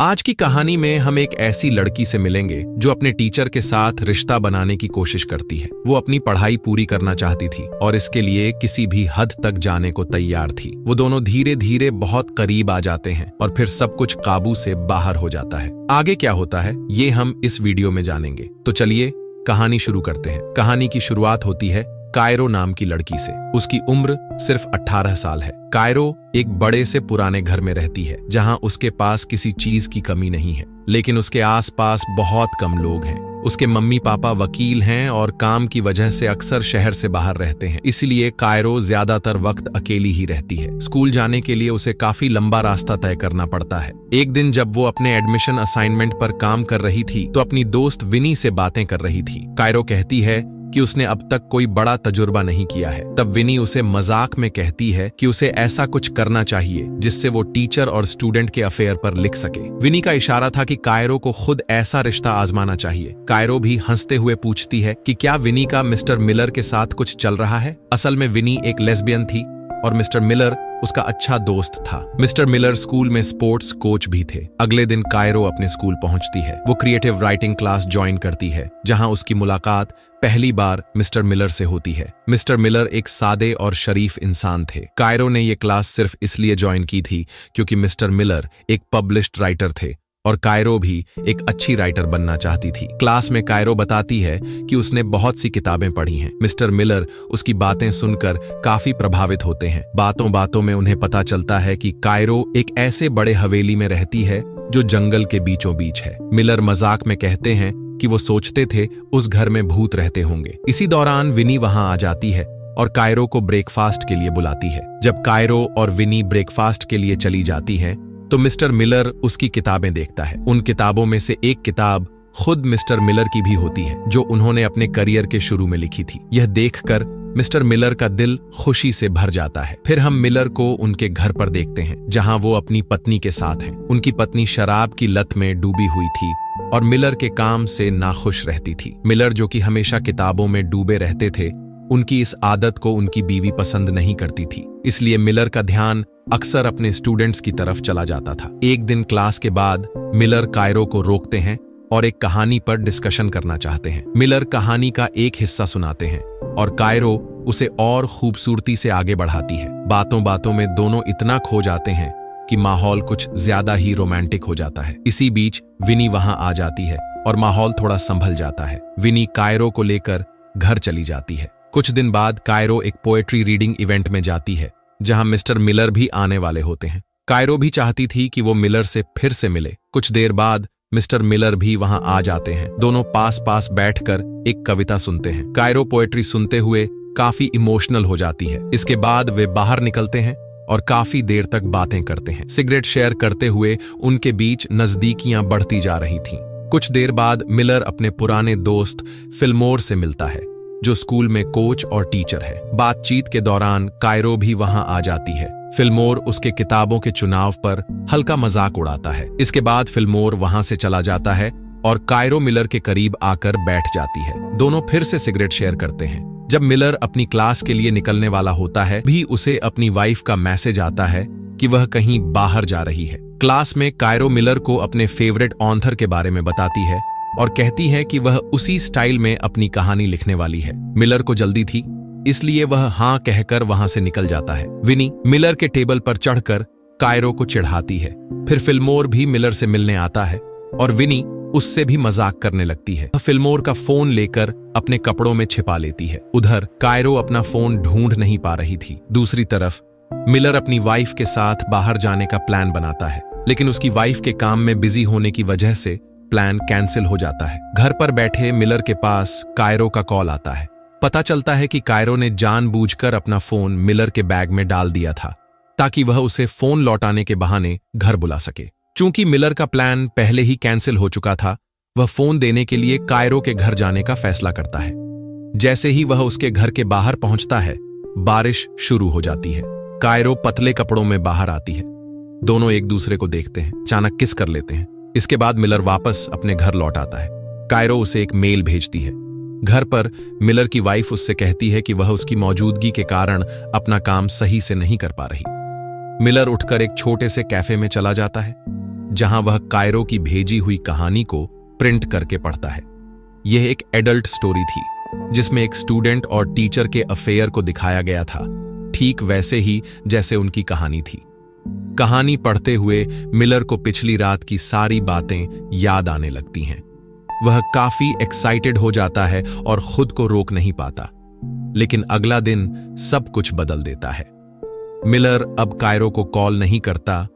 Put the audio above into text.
आज की कहानी में हम एक ऐसी लड़की से मिलेंगे जो अपने टीचर के साथ रिश्ता बनाने की कोशिश करती है। वो अपनी पढ़ाई पूरी करना चाहती थी और इसके लिए किसी भी हद तक जाने को तैयार थी। वो दोनों धीरे धीरे बहुत करीब आ जाते हैं और फिर सब कुछ काबू से बाहर हो जाता है। आगे क्या होता है ये हम इस वीडियो में जानेंगे। तो चलिए कहानी शुरू करते हैं। कहानी की शुरुआत होती है कायरो नाम की लड़की से। उसकी उम्र सिर्फ 18 साल है। कायरो एक बड़े से पुराने घर में रहती है जहां उसके पास किसी चीज की कमी नहीं है, लेकिन उसके आसपास बहुत कम लोग हैं। उसके मम्मी पापा वकील हैं और काम की वजह से अक्सर शहर से बाहर रहते हैं, इसलिए कायरो ज्यादातर वक्त अकेली ही रहती है। स्कूल जाने के लिए उसे काफी लंबा रास्ता तय करना पड़ता है। एक दिन जब वो अपने एडमिशन असाइनमेंट पर काम कर रही थी तो अपनी दोस्त विनी से बातें कर रही थी। कायरो कहती है कि उसने अब तक कोई बड़ा तजुर्बा नहीं किया है। तब विनी उसे मजाक में कहती है कि उसे ऐसा कुछ करना चाहिए जिससे वो टीचर और स्टूडेंट के अफेयर पर लिख सके। विनी का इशारा था कि कायरो को खुद ऐसा रिश्ता आजमाना चाहिए। कायरो भी हंसते हुए पूछती है कि क्या विनी का मिस्टर मिलर के साथ कुछ चल रहा है। असल में विनी एक लेस्बियन थी और मिस्टर मिलर उसका अच्छा दोस्त था। मिस्टर मिलर स्कूल में स्पोर्ट्स कोच भी थे। अगले दिन कायरो अपने स्कूल पहुंचती है। वो क्रिएटिव राइटिंग क्लास ज्वाइन करती है जहां उसकी मुलाकात पहली बार मिस्टर मिलर से होती है। मिस्टर मिलर एक सादे और शरीफ इंसान थे। कायरो ने ये क्लास सिर्फ इसलिए ज्वाइन की थी क्योंकि मिस्टर मिलर एक पब्लिश्ड राइटर थे और कायरो भी एक अच्छी राइटर बनना चाहती थी। क्लास में कायरो बताती है कि उसने बहुत सी किताबें पढ़ी हैं। मिस्टर मिलर उसकी बातें सुनकर काफी प्रभावित होते हैं। बातों बातों में उन्हें पता चलता है कि कायरो एक ऐसे बड़े हवेली में रहती है जो जंगल के बीचों बीच है। मिलर मजाक में कहते हैं कि वो सोचते थे उस घर में भूत रहते होंगे। इसी दौरान विनी वहां आ जाती है और कायरो को ब्रेकफास्ट के लिए बुलाती है। जब कायरो और विनी ब्रेकफास्ट के लिए चली जाती है तो मिस्टर मिलर उसकी किताबें देखता है। उन किताबों में से एक किताब खुद मिस्टर मिलर की भी होती है जो उन्होंने अपने करियर के शुरू में लिखी थी। यह देखकर मिस्टर मिलर का दिल खुशी से भर जाता है। फिर हम मिलर को उनके घर पर देखते हैं जहां वो अपनी पत्नी के साथ हैं। उनकी पत्नी शराब की लत में डूबी हुई थी और मिलर के काम से नाखुश रहती थी। मिलर जो कि हमेशा किताबों में डूबे रहते थे, उनकी इस आदत को उनकी बीवी पसंद नहीं करती थी, इसलिए मिलर का ध्यान अक्सर अपने स्टूडेंट्स की तरफ चला जाता था। एक दिन क्लास के बाद मिलर कायरो को रोकते हैं और एक कहानी पर डिस्कशन करना चाहते हैं। मिलर कहानी का एक हिस्सा सुनाते हैं और कायरो उसे और खूबसूरती से आगे बढ़ाती है। बातों बातों में दोनों इतना खो जाते हैं कि माहौल कुछ ज्यादा ही रोमांटिक हो जाता है। इसी बीच विनी वहां आ जाती है और माहौल थोड़ा संभल जाता है। विनी कायरो को लेकर घर चली जाती है। कुछ दिन बाद कायरो एक पोएट्री रीडिंग इवेंट में जाती है जहां मिस्टर मिलर भी आने वाले होते हैं। कायरो भी चाहती थी कि वो मिलर से फिर से मिले। कुछ देर बाद मिस्टर मिलर भी वहां आ जाते हैं। दोनों पास पास बैठकर एक कविता सुनते हैं। कायरो पोएट्री सुनते हुए काफी इमोशनल हो जाती है। इसके बाद वे बाहर निकलते हैं और काफी देर तक बातें करते हैं। सिगरेट शेयर करते हुए उनके बीच नजदीकियां बढ़ती जा रही थीं। कुछ देर बाद मिलर अपने पुराने दोस्त फिल्मोर से मिलता है जो स्कूल में कोच और टीचर है। बातचीत के दौरान कायरो भी वहां आ जाती है। फिल्मोर उसके किताबों के चुनाव पर हल्का मजाक उड़ाता है। इसके बाद फिल्मोर वहां से चला जाता है और कायरो मिलर के करीब आकर बैठ जाती है। दोनों फिर से सिगरेट शेयर करते हैं। जब मिलर अपनी क्लास के लिए निकलने वाला होता है भी उसे अपनी वाइफ का मैसेज आता है कि वह कहीं बाहर जा रही है। क्लास में कायरो मिलर को अपने फेवरेट ऑथर के बारे में बताती है और कहती है कि वह उसी स्टाइल में अपनी कहानी लिखने वाली है। मिलर को जल्दी थी इसलिए वह हाँ कहकर वहां से निकल जाता है। विनी मिलर के टेबल पर चढ़कर कायरो को चिढ़ाती है। फिर फिल्मोर भी मिलर से मिलने आता है और विनी उससे भी मजाक करने लगती है। फिल्मोर का फोन लेकर अपने कपड़ों में छिपा लेती है। उधर कायरो अपना फोन ढूंढ नहीं पा रही थी। दूसरी तरफ मिलर अपनी वाइफ के साथ बाहर जाने का प्लान बनाता है, लेकिन उसकी वाइफ के काम में बिजी होने की वजह से प्लान कैंसिल हो जाता है। घर पर बैठे मिलर के पास कायरो का कॉल आता है। पता चलता है कि कायरो ने जानबूझकर अपना फोन मिलर के बैग में डाल दिया था ताकि वह उसे फोन लौटाने के बहाने घर बुला सके। चूंकि मिलर का प्लान पहले ही कैंसिल हो चुका था, वह फोन देने के लिए कायरो के घर जाने का फैसला करता है। जैसे ही वह उसके घर के बाहर पहुंचता है, बारिश शुरू हो जाती है। कायरो पतले कपड़ों में बाहर आती है। दोनों एक दूसरे को देखते हैं, अचानक किस कर लेते हैं। इसके बाद मिलर वापस अपने घर लौट आता है। कायरो उसे एक मेल भेजती है। घर पर मिलर की वाइफ उससे कहती है कि वह उसकी मौजूदगी के कारण अपना काम सही से नहीं कर पा रही। मिलर उठकर एक छोटे से कैफे में चला जाता है जहां वह कायरो की भेजी हुई कहानी को प्रिंट करके पढ़ता है। यह एक एडल्ट स्टोरी थी जिसमें एक स्टूडेंट और टीचर के अफेयर को दिखाया गया था, ठीक वैसे ही जैसे उनकी कहानी थी। कहानी पढ़ते हुए मिलर को पिछली रात की सारी बातें याद आने लगती हैं। वह काफी एक्साइटेड हो जाता है और खुद को रोक नहीं पाता। लेकिन अगला दिन सब कुछ बदल देता है। मिलर अब कायरो को कॉल नहीं करता,